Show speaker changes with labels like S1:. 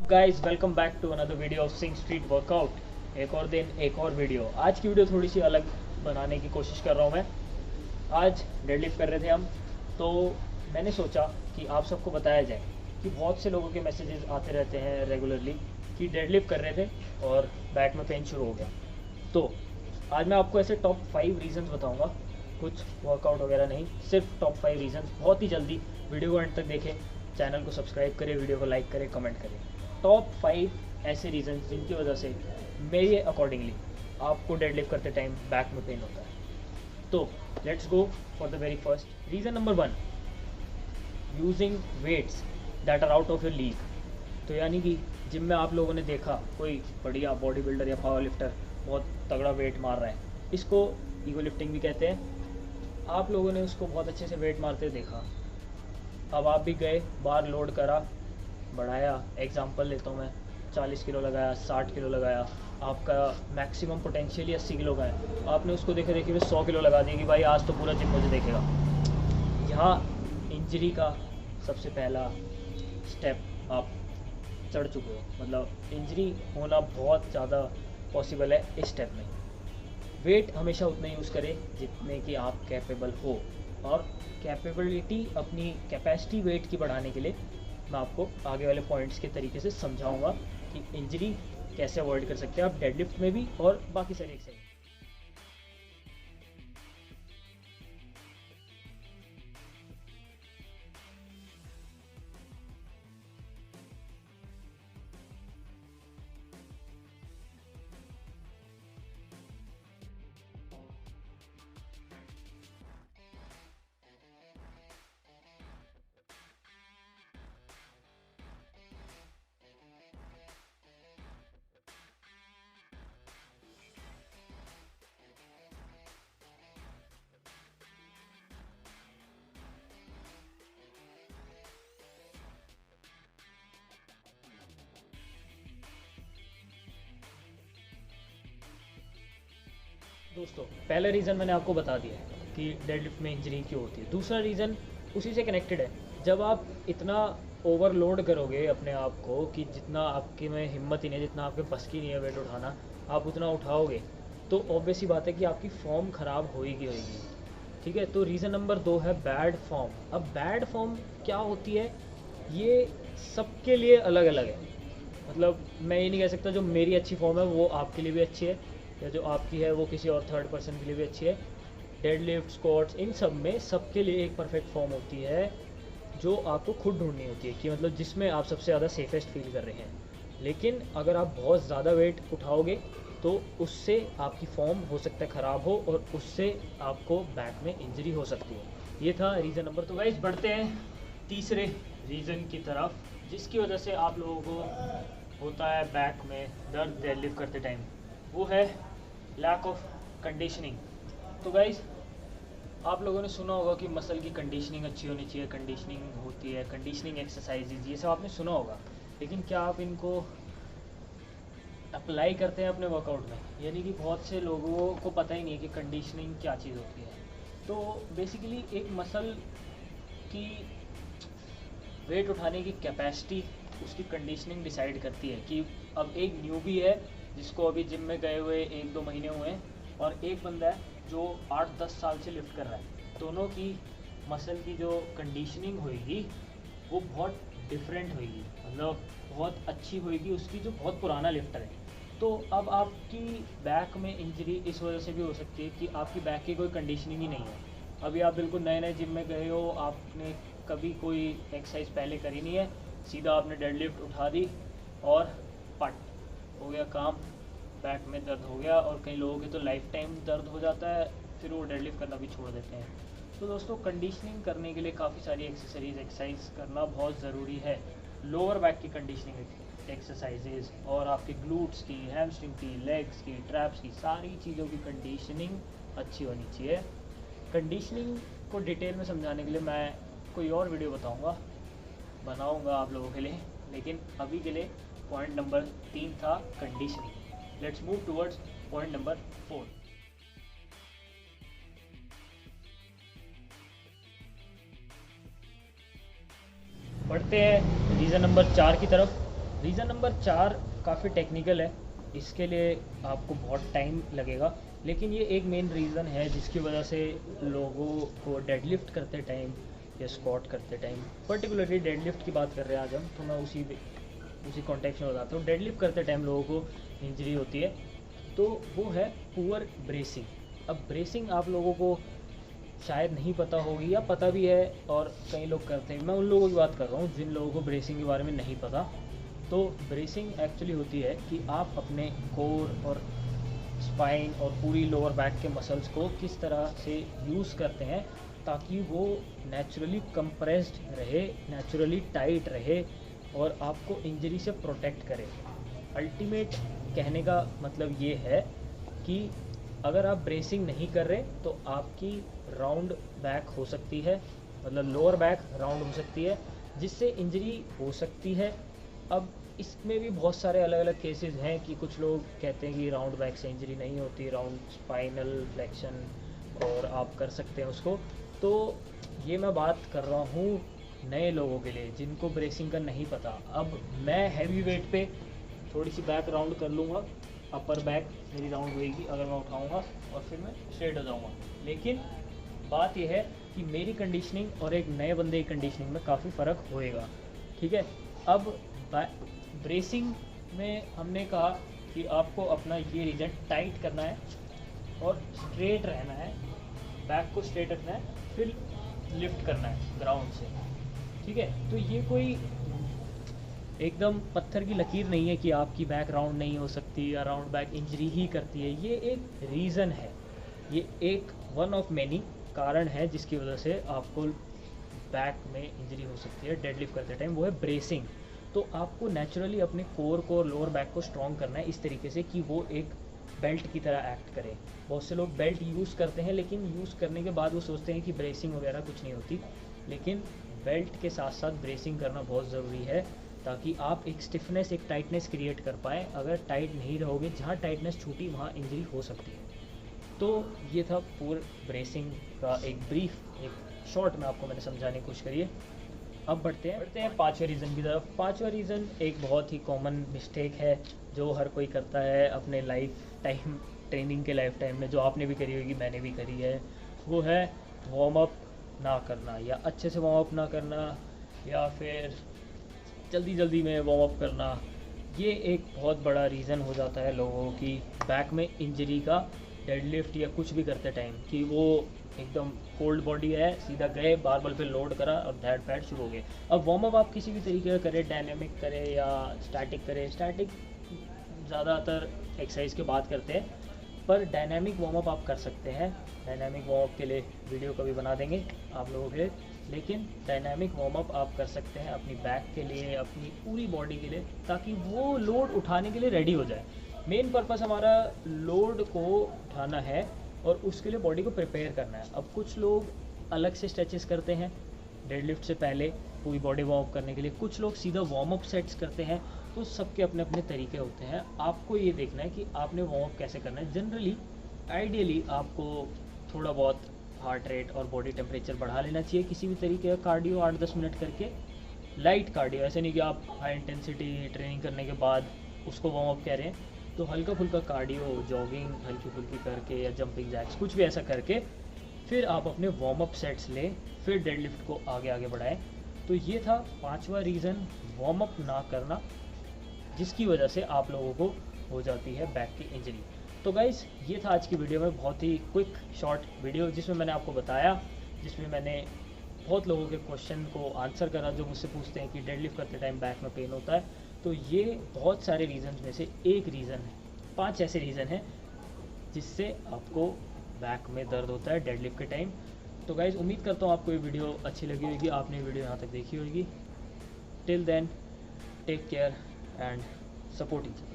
S1: Guys welcome back to another video of Singh street workout. एक और दिन एक और वीडियो। आज की वीडियो थोड़ी सी अलग बनाने की कोशिश कर रहा हूँ मैं। आज डेडलिफ्ट कर रहे थे हम, तो मैंने सोचा कि आप सबको बताया जाए कि बहुत से लोगों के मैसेजेस आते रहते हैं रेगुलरली कि डेडलिफ्ट कर रहे थे और बैक में पेन शुरू हो गया। तो आज मैं आपको ऐसे टॉप 5 रीज़न्स बताऊंगा, कुछ वर्कआउट वगैरह नहीं, सिर्फ टॉप 5 रीज़न्स। बहुत ही जल्दी वीडियो को एंड तक देखें, चैनल को सब्सक्राइब करें, वीडियो को लाइक करें, कमेंट करें। टॉप 5 ऐसे रीज़न्स जिनकी वजह से मेरे अकॉर्डिंगली आपको डेडलिफ्ट करते टाइम बैक में पेन होता है। तो let's go for the very first reason. Number 1, using weights that are out of your league. तो यानी कि जिम में आप लोगों ने देखा कोई बढ़िया बॉडी बिल्डर या पावर लिफ्टर बहुत तगड़ा वेट मार रहा है, इसको ईगो लिफ्टिंग भी कहते हैं। आप लोगों ने उसको बहुत अच्छे से वेट मारते देखा, अब आप भी गए, बार लोड करा, बढ़ाया। एग्जांपल लेता हूँ मैं, 40 किलो लगाया, 60 किलो लगाया, आपका मैक्सिमम पोटेंशियल 80 किलो का है, आपने उसको देखे देखे 100 किलो लगा दिया कि भाई आज तो पूरा जिम मुझे देखेगा। यहाँ इंजरी का सबसे पहला स्टेप आप चढ़ चुके हो, मतलब इंजरी होना बहुत ज़्यादा पॉसिबल है इस स्टेप में। वेट हमेशा उतना यूज़ करें जितने की आप कैपेबल हो, और कैपेबिलिटी, अपनी कैपेसिटी वेट की बढ़ाने के लिए मैं आपको आगे वाले पॉइंट्स के तरीके से समझाऊंगा कि इंजरी कैसे अवॉइड कर सकते हैं आप डेडलिफ्ट में भी और बाकी सारी एक्सरसाइज। दोस्तों, पहला रीज़न मैंने आपको बता दिया है कि डेडलिफ्ट में इंजरी क्यों होती है। दूसरा रीज़न उसी से कनेक्टेड है। जब आप इतना ओवरलोड करोगे अपने आप को कि जितना आपके में हिम्मत ही नहीं है, जितना आपके बस की नहीं है वेट उठाना, आप उतना उठाओगे तो ऑब्वियस ही बात है कि आपकी फॉर्म ख़राब होएगी होएगी। ठीक है, तो रीज़न नंबर 2 है बैड फॉर्म। अब बैड फॉर्म क्या होती है, ये सबके लिए अलग अलग है। मतलब मैं ये नहीं कह सकता जो मेरी अच्छी फॉर्म है वो आपके लिए भी अच्छी है, या जो आपकी है वो किसी और थर्ड पर्सन के लिए भी अच्छी है। डेडलिफ्ट, स्क्वाट्स, इन सब में सबके लिए एक परफेक्ट फॉर्म होती है जो आपको खुद ढूंढनी होती है, कि मतलब जिसमें आप सबसे ज़्यादा सेफेस्ट फील कर रहे हैं। लेकिन अगर आप बहुत ज़्यादा वेट उठाओगे तो उससे आपकी फॉर्म हो सकता है ख़राब हो, और उससे आपको बैक में इंजरी हो सकती है। ये था रीज़न नंबर। तो गाइस बढ़ते हैं तीसरे रीज़न की तरफ, जिसकी वजह से आप लोगों को होता है बैक में दर्द डेडलिफ्ट करते टाइम। वो है लैक ऑफ कंडीशनिंग। तो गाइस, आप लोगों ने सुना होगा कि मसल की कंडीशनिंग अच्छी होनी चाहिए, कंडीशनिंग होती है, कंडीशनिंग एक्सरसाइजेज, ये सब आपने सुना होगा। लेकिन क्या आप इनको अप्लाई करते हैं अपने वर्कआउट में? यानी कि बहुत से लोगों को पता ही नहीं है कि कंडीशनिंग क्या चीज़ होती है। तो बेसिकली एक मसल की वेट उठाने की कैपेसिटी उसकी कंडीशनिंग डिसाइड करती है। कि अब एक न्यूबी है जिसको अभी जिम में गए हुए 1-2 महीने हुए हैं, और एक बंदा है जो 8-10 साल से लिफ्ट कर रहा है। दोनों की मसल की जो कंडीशनिंग होएगी वो बहुत डिफरेंट होएगी, मतलब बहुत अच्छी होएगी उसकी जो बहुत पुराना लिफ्टर है। तो अब आपकी बैक में इंजरी इस वजह से भी हो सकती है कि आपकी बैक की कोई कंडीशनिंग ही नहीं है। अभी आप बिल्कुल नए नए जिम में गए हो, आपने कभी कोई एक्सरसाइज पहले करी नहीं है, सीधा आपने डेडलिफ्ट उठा दी और पट हो गया काम, बैक में दर्द हो गया। और कई लोगों के तो लाइफ टाइम दर्द हो जाता है, फिर वो डेडलिफ्ट करना भी छोड़ देते हैं। तो दोस्तों, कंडीशनिंग करने के लिए काफ़ी सारी एक्सरसाइज करना बहुत ज़रूरी है। लोअर बैक की कंडीशनिंग एक्सरसाइजेज, और आपके ग्लूट्स की, हैमस्ट्रिंग की, लेग्स की, ट्रैप्स की, सारी चीज़ों की कंडीशनिंग अच्छी होनी चाहिए। कंडीशनिंग को डिटेल में समझाने के लिए मैं कोई और वीडियो बनाऊंगा आप लोगों के लिए, लेकिन अभी के लिए पॉइंट नंबर 3 था conditioning. Let's move towards point number 4। बढ़ते हैं रीज़न नंबर 4 की तरफ, रीज़न नंबर 4 काफ़ी टेक्निकल है, इसके लिए आपको बहुत टाइम लगेगा, लेकिन ये एक मेन रीज़न है जिसकी वजह से लोगों को डेडलिफ्ट करते टाइम या स्क्वाट करते टाइम, पर्टिकुलरली डेडलिफ्ट की बात कर रहे हैं आज हम, तो मैं उसी कॉन्टेक्स्ट में बताता हूँ। डेडलिफ्ट करते टाइम लोगों को इंजरी होती है, तो वो है पुअर ब्रेसिंग। अब ब्रेसिंग आप लोगों को शायद नहीं पता होगी या पता भी है और कई लोग करते हैं, मैं उन लोगों की बात कर रहा हूँ जिन लोगों को ब्रेसिंग के बारे में नहीं पता। तो ब्रेसिंग एक्चुअली होती है कि आप अपने कोर और स्पाइन और पूरी लोअर बैक के मसल्स को किस तरह से यूज़ करते हैं ताकि वो नेचुरली कंप्रेस्ड रहे, नेचुरली टाइट रहे और आपको इंजरी से प्रोटेक्ट करे। अल्टीमेट कहने का मतलब ये है कि अगर आप ब्रेसिंग नहीं कर रहे तो आपकी राउंड बैक हो सकती है, मतलब लोअर बैक राउंड हो सकती है, जिससे इंजरी हो सकती है। अब इसमें भी बहुत सारे अलग अलग केसेस हैं कि कुछ लोग कहते हैं कि राउंड बैक से इंजरी नहीं होती, राउंड स्पाइनल फ्लेक्शन और आप कर सकते हैं उसको। तो ये मैं बात कर रहा हूँ नए लोगों के लिए जिनको ब्रेसिंग का नहीं पता। अब मैं हैवी वेट पे थोड़ी सी बैक राउंड कर लूँगा, अपर बैक मेरी राउंड होएगी अगर मैं उठाऊँगा और फिर मैं स्ट्रेट हो जाऊँगा, लेकिन बात यह है कि मेरी कंडीशनिंग और एक नए बंदे की कंडीशनिंग में काफ़ी फ़र्क होएगा। ठीक है, अब ब्रेसिंग में हमने कहा कि आपको अपना ये रीजन टाइट करना है और स्ट्रेट रहना है, बैक को स्ट्रेट रखना है, फिर लिफ्ट करना है ग्राउंड से। ठीक है, तो ये कोई एकदम पत्थर की लकीर नहीं है कि आपकी बैक राउंड नहीं हो सकती या राउंड बैक इंजरी ही करती है। ये एक रीज़न है, ये एक वन ऑफ मैनी कारण है जिसकी वजह से आपको बैक में इंजरी हो सकती है डेडलिफ्ट करते टाइम, वो है ब्रेसिंग। तो आपको नेचुरली अपने कोर को और लोअर बैक को स्ट्रॉन्ग करना है इस तरीके से कि वो एक बेल्ट की तरह एक्ट करे। बहुत से लोग बेल्ट यूज़ करते हैं लेकिन यूज़ करने के बाद वो सोचते हैं कि ब्रेसिंग वगैरह कुछ नहीं होती, लेकिन बेल्ट के साथ साथ ब्रेसिंग करना बहुत ज़रूरी है ताकि आप एक स्टिफनेस, एक टाइटनेस क्रिएट कर पाएँ। अगर टाइट नहीं रहोगे, जहाँ टाइटनेस छूटी वहाँ इंजरी हो सकती है। तो ये था पूर ब्रेसिंग का एक ब्रीफ, एक शॉर्ट में आपको मैंने समझाने की कोशिश करी है। अब बढ़ते हैं पाँचवें रीज़न की तरफ। पाँचवा रीज़न एक बहुत ही कॉमन मिस्टेक है जो हर कोई करता है अपने लाइफ टाइम, ट्रेनिंग के लाइफ टाइम में, जो आपने भी करी होगी, मैंने भी करी है। वो है वार्म अप ना करना, या अच्छे से वार्म अप ना करना, या फिर जल्दी जल्दी में वार्म अप करना। ये एक बहुत बड़ा रीज़न हो जाता है लोगों की बैक में इंजरी का, डेडलिफ्ट या कुछ भी करते टाइम, कि वो एकदम कोल्ड बॉडी है, सीधा गए बारबल पे लोड करा और दैट पैड शुरू हो गए। अब वार्म अप आप किसी भी तरीके का करें, डायनेमिक करें या स्टैटिक करें, स्टैटिक ज़्यादातर एक्सरसाइज की बात करते हैं, पर डायनेमिक वार्म अप आप कर सकते हैं। डायनेमिक वार्म अप के लिए वीडियो कभी बना देंगे आप लोगों के लिए, लेकिन डायनेमिक वार्म अप आप कर सकते हैं अपनी बैक के लिए, अपनी पूरी बॉडी के लिए, ताकि वो लोड उठाने के लिए रेडी हो जाए। मेन पर्पस हमारा लोड को उठाना है और उसके लिए बॉडी को प्रिपेयर करना है। अब कुछ लोग अलग से स्ट्रेचेस करते हैं डेडलिफ्ट से पहले पूरी बॉडी वार्म अप करने के लिए, कुछ लोग सीधा वार्म अप सेट्स करते हैं, तो सबके अपने अपने तरीके होते हैं। आपको ये देखना है कि आपने वार्म अप कैसे करना है। जनरली आइडियली आपको थोड़ा बहुत हार्ट रेट और बॉडी टेम्परेचर बढ़ा लेना चाहिए किसी भी तरीके का कार्डियो 8-10 मिनट करके, लाइट कार्डियो, ऐसे नहीं कि आप हाई इंटेंसिटी ट्रेनिंग करने के बाद उसको वार्म अप कह रहे हैं। तो हल्का फुल्का कार्डियो, जॉगिंग हल्की फुल्की करके या जंपिंग जैक्स, कुछ भी ऐसा करके फिर आप अपने वार्म अप सेट्स लें, फिर डेडलिफ्ट को आगे आगे बढ़ाएं। तो ये था पांचवा रीज़न, वार्म अप ना करना, जिसकी वजह से आप लोगों को हो जाती है बैक की इंजरी। तो गाइस, ये था आज की वीडियो में बहुत ही क्विक शॉर्ट वीडियो जिसमें मैंने आपको बताया, जिसमें मैंने बहुत लोगों के क्वेश्चन को आंसर करा जो मुझसे पूछते हैं कि डेडलिफ्ट करते टाइम बैक में पेन होता है। तो ये बहुत सारे रीज़न में से एक रीज़न है, 5 ऐसे रीज़न हैं जिससे आपको बैक में दर्द होता है डेडलिफ्ट के टाइम। तो गाइज़, उम्मीद करता हूँ आपको ये वीडियो अच्छी लगी होगी, आपने वीडियो यहाँ तक देखी होगी। Till then, take care and support each other.